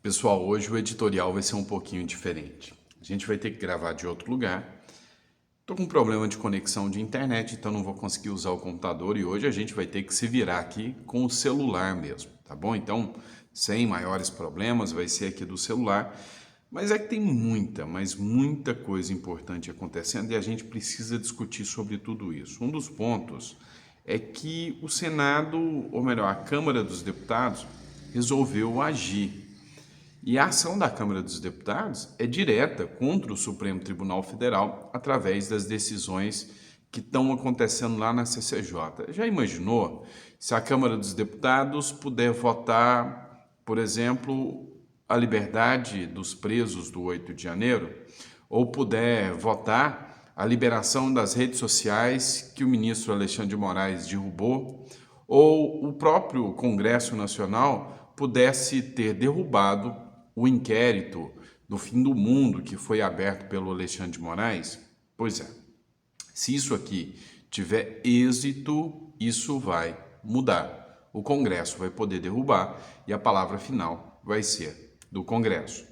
Pessoal, hoje o editorial vai ser um pouquinho diferente. A gente vai ter que gravar de outro lugar. Tô com um problema de conexão de internet, então não vou conseguir usar o computador e hoje a gente vai ter que se virar aqui com o celular mesmo, tá bom? Então, sem maiores problemas, vai ser aqui do celular. Mas é que tem muita coisa importante acontecendo e a gente precisa discutir sobre tudo isso. Um dos pontos é que o Senado, ou melhor, a Câmara dos Deputados, resolveu agir. E a ação da Câmara dos Deputados é direta contra o Supremo Tribunal Federal através das decisões que estão acontecendo lá na CCJ. Já imaginou se a Câmara dos Deputados puder votar, por exemplo, a liberdade dos presos do 8 de janeiro, ou puder votar a liberação das redes sociais que o ministro Alexandre de Moraes derrubou, ou o próprio Congresso Nacional pudesse ter derrubado o inquérito do fim do mundo que foi aberto pelo Alexandre de Moraes? Pois é, se isso aqui tiver êxito, isso vai mudar. O Congresso vai poder derrubar e a palavra final vai ser do Congresso.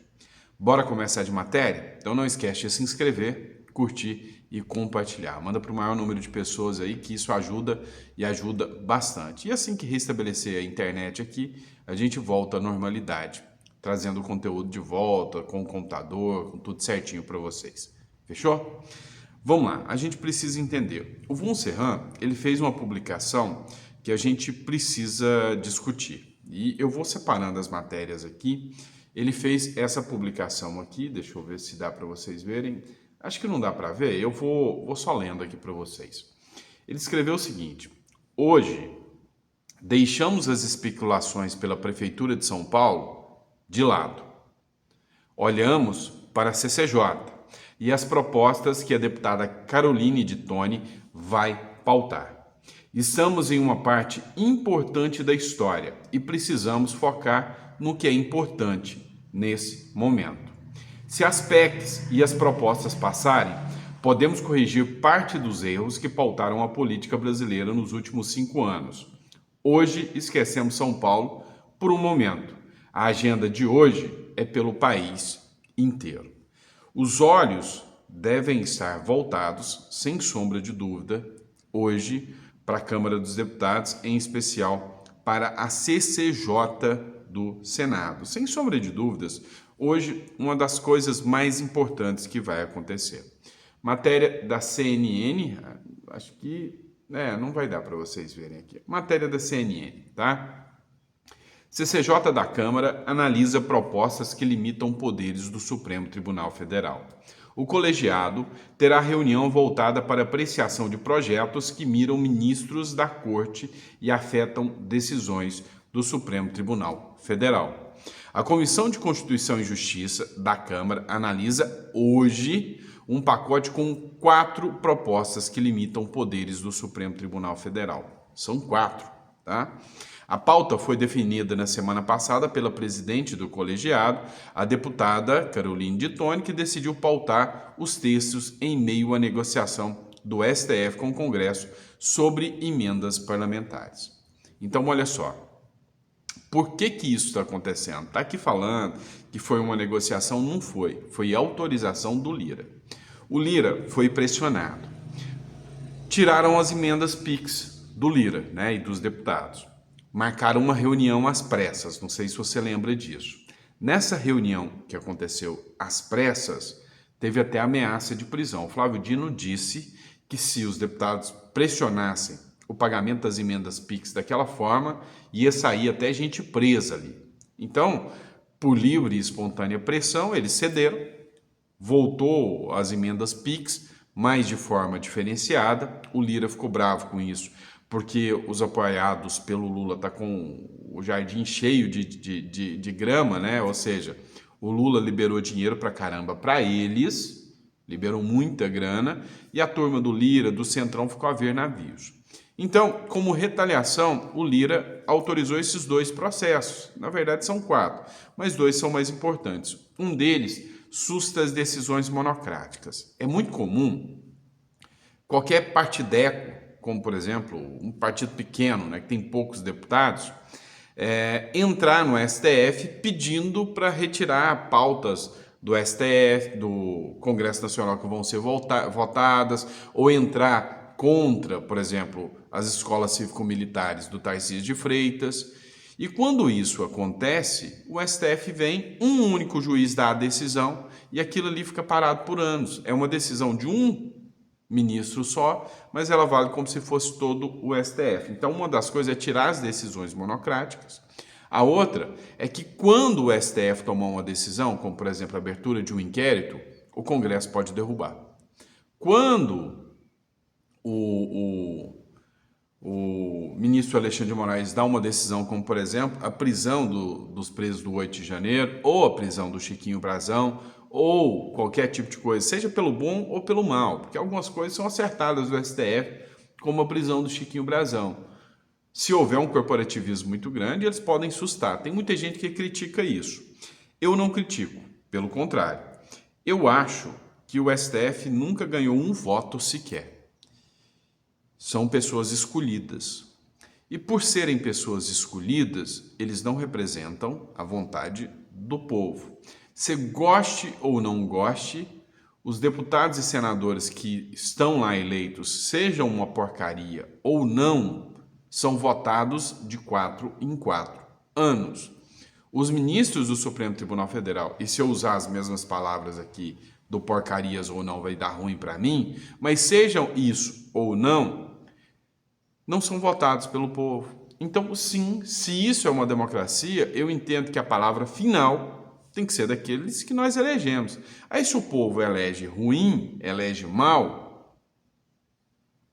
Bora começar de matéria? Então não esquece de se inscrever, curtir e compartilhar. Manda para o maior número de pessoas aí que isso ajuda e ajuda bastante. E assim que restabelecer a internet aqui, a gente volta à normalidade, trazendo o conteúdo de volta, com o computador, com tudo certinho para vocês. Fechou? Vamos lá, a gente precisa entender. O Von Serran, ele fez uma publicação que a gente precisa discutir. E eu vou separando as matérias aqui. Ele fez essa publicação aqui, deixa eu ver se dá para vocês verem. Acho que não dá para ver, eu vou só lendo aqui para vocês. Ele escreveu o seguinte: hoje, deixamos as especulações pela Prefeitura de São Paulo de lado. Olhamos para a CCJ e as propostas que a deputada Caroline de Toni vai pautar. Estamos em uma parte importante da história e precisamos focar no que é importante nesse momento. Se as PECs e as propostas passarem, podemos corrigir parte dos erros que pautaram a política brasileira nos últimos 5 anos. Hoje esquecemos São Paulo por um momento. A agenda de hoje é pelo país inteiro. Os olhos devem estar voltados, sem sombra de dúvida, hoje para a Câmara dos Deputados, em especial para a CCJ do Senado. Sem sombra de dúvidas, hoje uma das coisas mais importantes que vai acontecer. Matéria da CNN, acho que não vai dar para vocês verem aqui. Matéria da CNN, tá? CCJ da Câmara analisa propostas que limitam poderes do Supremo Tribunal Federal. O colegiado terá reunião voltada para apreciação de projetos que miram ministros da Corte e afetam decisões do Supremo Tribunal Federal. A Comissão de Constituição e Justiça da Câmara analisa hoje um pacote com 4 propostas que limitam poderes do Supremo Tribunal Federal. São 4, tá? A pauta foi definida na semana passada pela presidente do colegiado, a deputada Caroline de Toni, que decidiu pautar os textos em meio à negociação do STF com o Congresso sobre emendas parlamentares. Então, olha só, por que isso está acontecendo? Está aqui falando que foi uma negociação, não foi. Foi autorização do Lira. O Lira foi pressionado. Tiraram as emendas PIX do Lira, e dos deputados. Marcaram uma reunião às pressas, não sei se você lembra disso. Nessa reunião que aconteceu às pressas, teve até ameaça de prisão. O Flávio Dino disse que se os deputados pressionassem o pagamento das emendas PIX daquela forma, ia sair até gente presa ali. Então, por livre e espontânea pressão, eles cederam, voltou as emendas PIX, mas de forma diferenciada. O Lira ficou bravo com isso, porque os apoiados pelo Lula tá com o jardim cheio de grama, Ou seja, o Lula liberou dinheiro pra caramba para eles, liberou muita grana, e a turma do Lira, do Centrão, ficou a ver navios. Então, como retaliação, o Lira autorizou esses 2 processos. Na verdade, são 4, mas 2 são mais importantes. Um deles susta as decisões monocráticas. É muito comum qualquer partideco, como, por exemplo, um partido pequeno, que tem poucos deputados, entrar no STF pedindo para retirar pautas do STF, do Congresso Nacional que vão ser votadas, ou entrar contra, por exemplo, as escolas cívico-militares do Tarcísio de Freitas. E quando isso acontece, o STF vem, um único juiz dá a decisão e aquilo ali fica parado por anos. É uma decisão de um ministro só, mas ela vale como se fosse todo o STF. Então, uma das coisas é tirar as decisões monocráticas. A outra é que quando o STF tomar uma decisão, como por exemplo a abertura de um inquérito, o Congresso pode derrubar. Quando o ministro Alexandre de Moraes dá uma decisão, como por exemplo a prisão dos presos do 8 de janeiro, ou a prisão do Chiquinho Brazão, ou qualquer tipo de coisa, seja pelo bom ou pelo mal, porque algumas coisas são acertadas do STF, como a prisão do Chiquinho Brazão. Se houver um corporativismo muito grande, eles podem sustar. Tem muita gente que critica isso. Eu não critico, pelo contrário. Eu acho que o STF nunca ganhou um voto sequer. São pessoas escolhidas. E por serem pessoas escolhidas, eles não representam a vontade do povo. Se goste ou não goste, os deputados e senadores que estão lá eleitos, sejam uma porcaria ou não, são votados de 4 em 4 anos. Os ministros do Supremo Tribunal Federal, e se eu usar as mesmas palavras aqui, do porcarias ou não vai dar ruim para mim, mas sejam isso ou não são votados pelo povo. Então, sim, se isso é uma democracia, eu entendo que a palavra final tem que ser daqueles que nós elegemos. Aí, se o povo elege ruim, elege mal,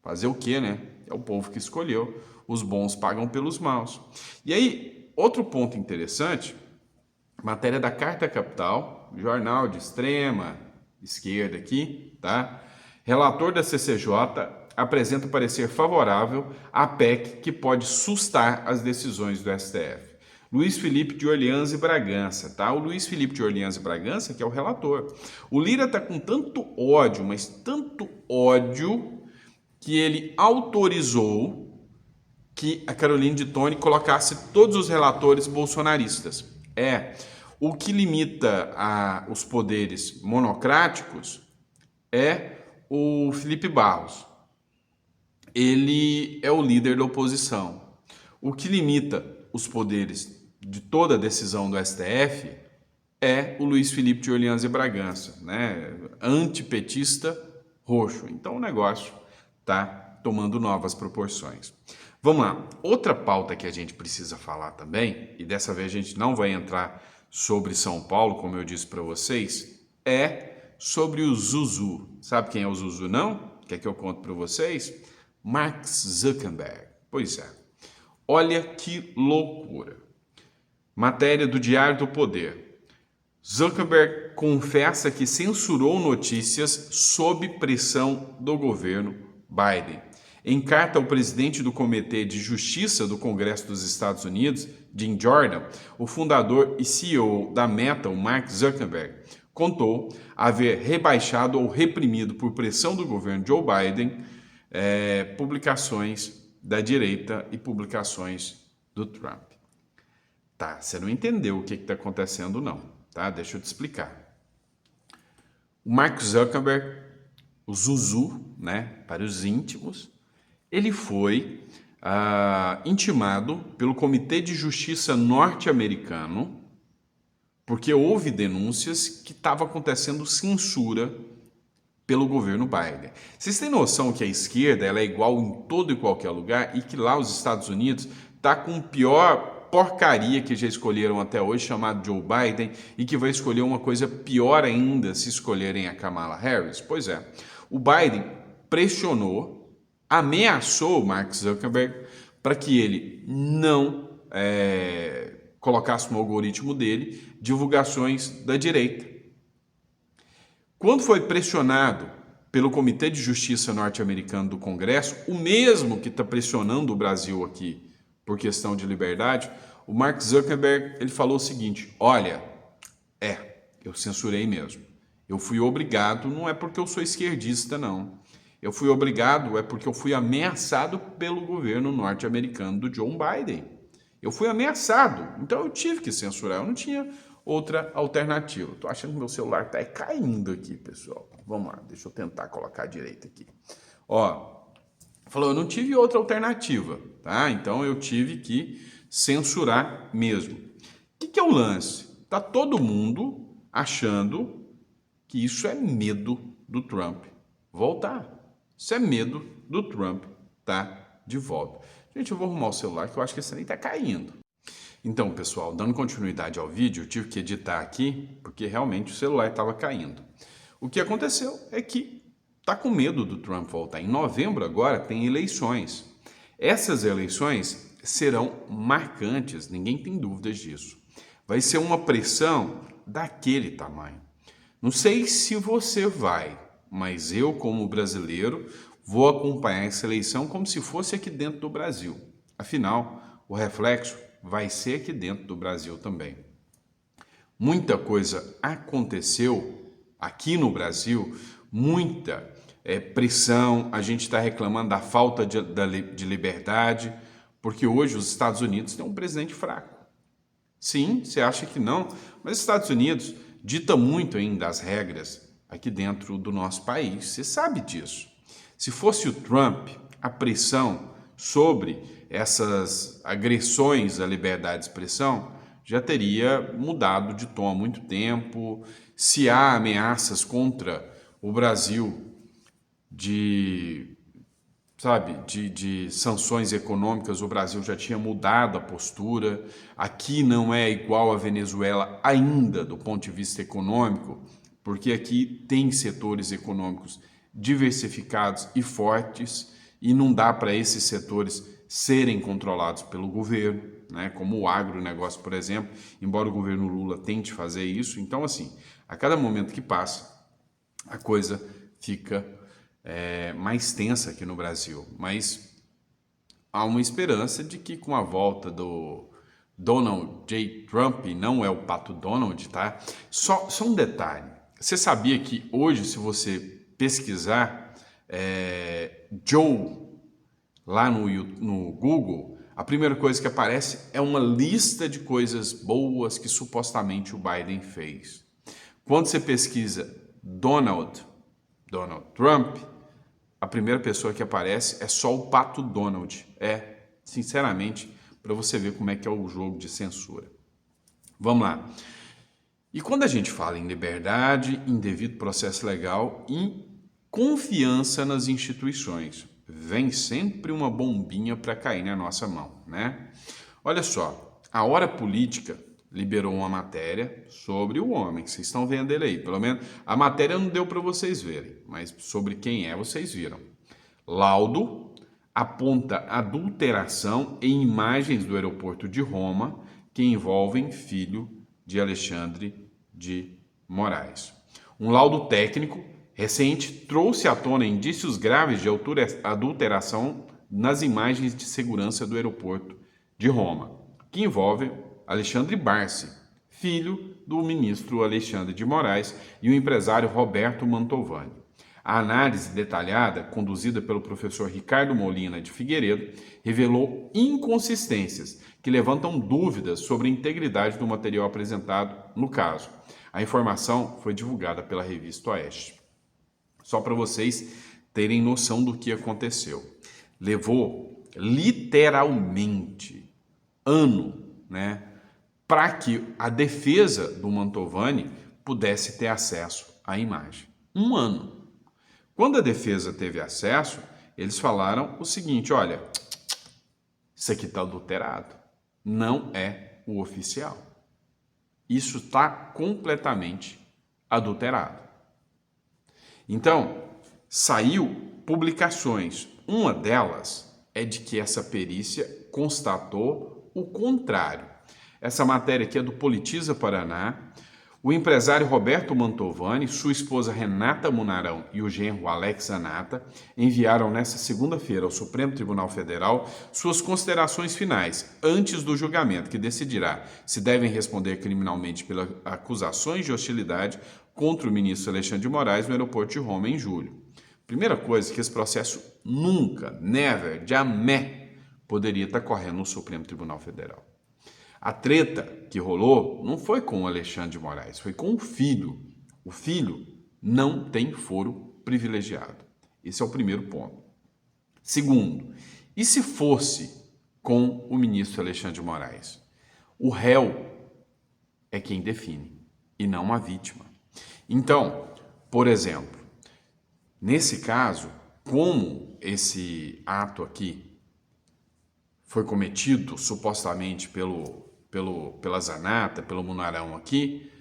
fazer o quê, né? É o povo que escolheu. Os bons pagam pelos maus. E aí, outro ponto interessante, matéria da Carta Capital, jornal de extrema esquerda aqui, tá? Relator da CCJ apresenta parecer favorável à PEC que pode sustar as decisões do STF. Luiz Felipe de Orleans e Bragança, tá? O Luiz Felipe de Orleans e Bragança, que é o relator. O Lira tá com tanto ódio, mas tanto ódio, que ele autorizou que a Caroline de Toni colocasse todos os relatores bolsonaristas. O que limita os poderes monocráticos é o Felipe Barros. Ele é o líder da oposição. O que limita os poderes de toda a decisão do STF é o Luiz Felipe de Orleans e Bragança, né? Antipetista roxo. Então o negócio está tomando novas proporções. Vamos lá. Outra pauta que a gente precisa falar também, e dessa vez a gente não vai entrar sobre São Paulo, como eu disse para vocês, é sobre o Zuzu. Sabe quem é o Zuzu, não? Quer que eu conte para vocês? Mark Zuckerberg. Pois é. Olha que loucura. Matéria do Diário do Poder. Zuckerberg confessa que censurou notícias sob pressão do governo Biden. Em carta ao presidente do Comitê de Justiça do Congresso dos Estados Unidos, Jim Jordan, o fundador e CEO da Meta, o Mark Zuckerberg, contou haver rebaixado ou reprimido por pressão do governo Joe Biden publicações da direita e publicações do Trump. Tá, você não entendeu o que está acontecendo não, tá? Deixa eu te explicar. O Mark Zuckerberg, o Zuzu, né, para os íntimos, ele foi intimado pelo Comitê de Justiça norte-americano porque houve denúncias que estava acontecendo censura pelo governo Biden. Vocês têm noção que a esquerda ela é igual em todo e qualquer lugar e que lá os Estados Unidos está com o pior porcaria que já escolheram até hoje, chamado Joe Biden, e que vai escolher uma coisa pior ainda se escolherem a Kamala Harris? Pois é, o Biden pressionou, ameaçou o Mark Zuckerberg para que ele não colocasse no algoritmo dele divulgações da direita. Quando foi pressionado pelo Comitê de Justiça norte-americano do Congresso, o mesmo que está pressionando o Brasil aqui por questão de liberdade, o Mark Zuckerberg ele falou o seguinte: olha, eu censurei mesmo. Eu fui obrigado, não é porque eu sou esquerdista, não. Eu fui obrigado, é porque eu fui ameaçado pelo governo norte-americano do Joe Biden. Eu fui ameaçado, então eu tive que censurar, eu não tinha outra alternativa. Tô achando que meu celular tá caindo aqui, pessoal. Vamos lá, deixa eu tentar colocar direito aqui. Ó, falou, eu não tive outra alternativa, tá? Então eu tive que censurar mesmo. O que é o lance? Tá todo mundo achando que isso é medo do Trump voltar. Isso é medo do Trump tá de volta. Gente, eu vou arrumar o celular que eu acho que esse nem tá caindo. Então, pessoal, dando continuidade ao vídeo, eu tive que editar aqui porque realmente o celular estava caindo. O que aconteceu é que tá com medo do Trump voltar. Em novembro agora tem eleições. Essas eleições serão marcantes, ninguém tem dúvidas disso. Vai ser uma pressão daquele tamanho. Não sei se você vai, mas eu, como brasileiro, vou acompanhar essa eleição como se fosse aqui dentro do Brasil. Afinal, o reflexo vai ser aqui dentro do Brasil também. Muita coisa aconteceu aqui no Brasil, muita pressão, a gente está reclamando da falta de liberdade, porque hoje os Estados Unidos têm um presidente fraco. Sim, você acha que não, mas os Estados Unidos dita muito ainda as regras aqui dentro do nosso país, você sabe disso. Se fosse o Trump, a pressão sobre essas agressões à liberdade de expressão já teria mudado de tom há muito tempo. Se há ameaças contra o Brasil de sanções econômicas, o Brasil já tinha mudado a postura. Aqui não é igual a Venezuela ainda do ponto de vista econômico, porque aqui tem setores econômicos diversificados e fortes e não dá para esses setores serem controlados pelo governo, né? Como o agronegócio, por exemplo, embora o governo Lula tente fazer isso. Então, assim, a cada momento que passa, a coisa fica mais tensa aqui no Brasil, mas há uma esperança de que com a volta do Donald J. Trump, não é o Pato Donald, tá? Só um detalhe, você sabia que hoje, se você pesquisar Joe lá no Google, a primeira coisa que aparece é uma lista de coisas boas que supostamente o Biden fez. Quando você pesquisa Donald Trump, a primeira pessoa que aparece é só o Pato Donald. Sinceramente, para você ver como é que é o jogo de censura. Vamos lá. E quando a gente fala em liberdade, em devido processo legal, em confiança nas instituições, vem sempre uma bombinha para cair na nossa mão, né? Olha só, a Hora Política liberou uma matéria sobre o homem, vocês estão vendo ele aí, pelo menos a matéria não deu para vocês verem, mas sobre quem é vocês viram. Laudo aponta adulteração em imagens do aeroporto de Roma que envolvem filho de Alexandre de Moraes. Um laudo técnico recente trouxe à tona indícios graves de adulteração nas imagens de segurança do aeroporto de Roma, que envolvem Alexandre Barsi, filho do ministro Alexandre de Moraes, e o empresário Roberto Mantovani. A análise detalhada, conduzida pelo professor Ricardo Molina de Figueiredo, revelou inconsistências que levantam dúvidas sobre a integridade do material apresentado no caso. A informação foi divulgada pela revista Oeste. Só para vocês terem noção do que aconteceu. Levou literalmente ano, né, para que a defesa do Mantovani pudesse ter acesso à imagem. Um ano. Quando a defesa teve acesso, eles falaram o seguinte, olha, isso aqui está adulterado, não é o oficial. Isso está completamente adulterado. Então, saiu publicações. Uma delas é de que essa perícia constatou o contrário. Essa matéria aqui é do Politiza Paraná. O empresário Roberto Mantovani, sua esposa Renata Munarão e o genro Alex Zanata enviaram nesta segunda-feira ao Supremo Tribunal Federal suas considerações finais antes do julgamento, que decidirá se devem responder criminalmente pelas acusações de hostilidade contra o ministro Alexandre de Moraes no aeroporto de Roma em julho. Primeira coisa, que esse processo nunca, never, jamais poderia estar correndo no Supremo Tribunal Federal. A treta que rolou não foi com o Alexandre de Moraes, foi com o filho. O filho não tem foro privilegiado. Esse é o primeiro ponto. Segundo, e se fosse com o ministro Alexandre de Moraes? O réu é quem define e não a vítima. Então, por exemplo, nesse caso, como esse ato aqui foi cometido supostamente pela Zanata, pelo Munarão aqui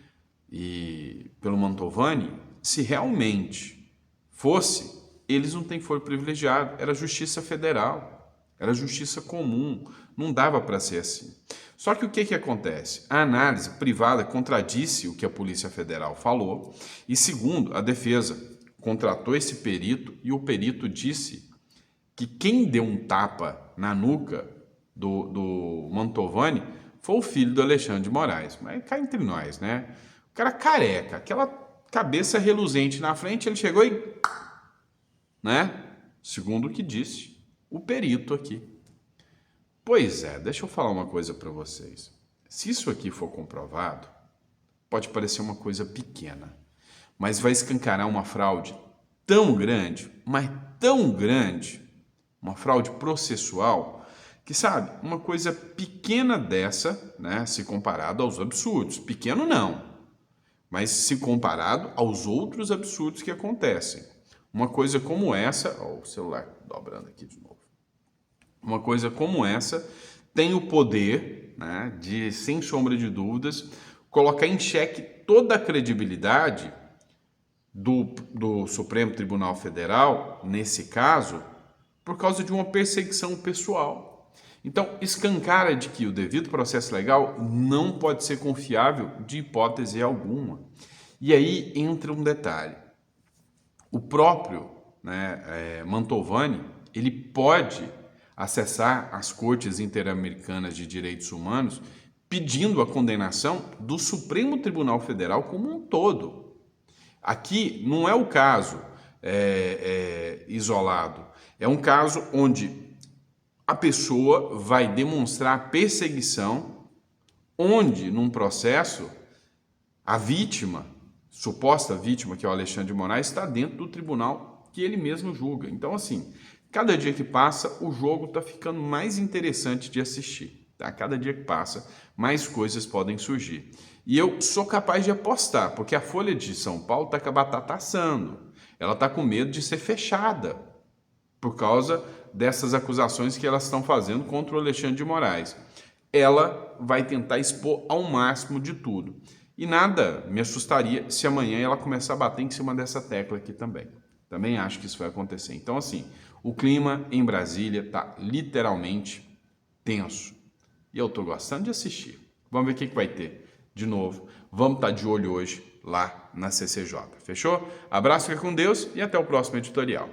e pelo Mantovani, se realmente fosse, eles não têm foro privilegiado, era justiça federal, era justiça comum, não dava para ser assim. Só que o que acontece? A análise privada contradisse o que a Polícia Federal falou e, segundo, a defesa contratou esse perito e o perito disse que quem deu um tapa na nuca do Mantovani foi o filho do Alexandre de Moraes. Mas cá entre nós, né? O cara careca, aquela cabeça reluzente na frente, ele chegou e... né? Segundo o que disse o perito aqui. Pois é, deixa eu falar uma coisa para vocês. Se isso aqui for comprovado, pode parecer uma coisa pequena, mas vai escancarar uma fraude tão grande, mas tão grande, uma fraude processual, que sabe, uma coisa pequena dessa, né, se comparado aos absurdos, pequeno não, mas se comparado aos outros absurdos que acontecem. Uma coisa como essa, ó, o celular dobrando aqui de novo. Uma coisa como essa tem o poder, né, de, sem sombra de dúvidas, colocar em xeque toda a credibilidade do Supremo Tribunal Federal, nesse caso, por causa de uma perseguição pessoal. Então, escancara de que o devido processo legal não pode ser confiável de hipótese alguma. E aí entra um detalhe. O próprio, né, Mantovani, ele pode acessar as Cortes Interamericanas de Direitos Humanos pedindo a condenação do Supremo Tribunal Federal como um todo. Aqui não é o caso isolado, é um caso onde a pessoa vai demonstrar perseguição, onde num processo a vítima, suposta vítima, que é o Alexandre de Moraes, está dentro do tribunal que ele mesmo julga. Então, assim, cada dia que passa, o jogo está ficando mais interessante de assistir. Tá? Cada dia que passa, mais coisas podem surgir. E eu sou capaz de apostar, porque a Folha de São Paulo está com a batata assando. Ela está com medo de ser fechada, por causa dessas acusações que elas estão fazendo contra o Alexandre de Moraes. Ela vai tentar expor ao máximo de tudo. E nada me assustaria se amanhã ela começar a bater em cima dessa tecla aqui também. Também acho que isso vai acontecer. Então, assim, o clima em Brasília está literalmente tenso. E eu estou gostando de assistir. Vamos ver o que vai ter de novo. Vamos estar de olho hoje lá na CCJ. Fechou? Abraço, fica com Deus e até o próximo editorial.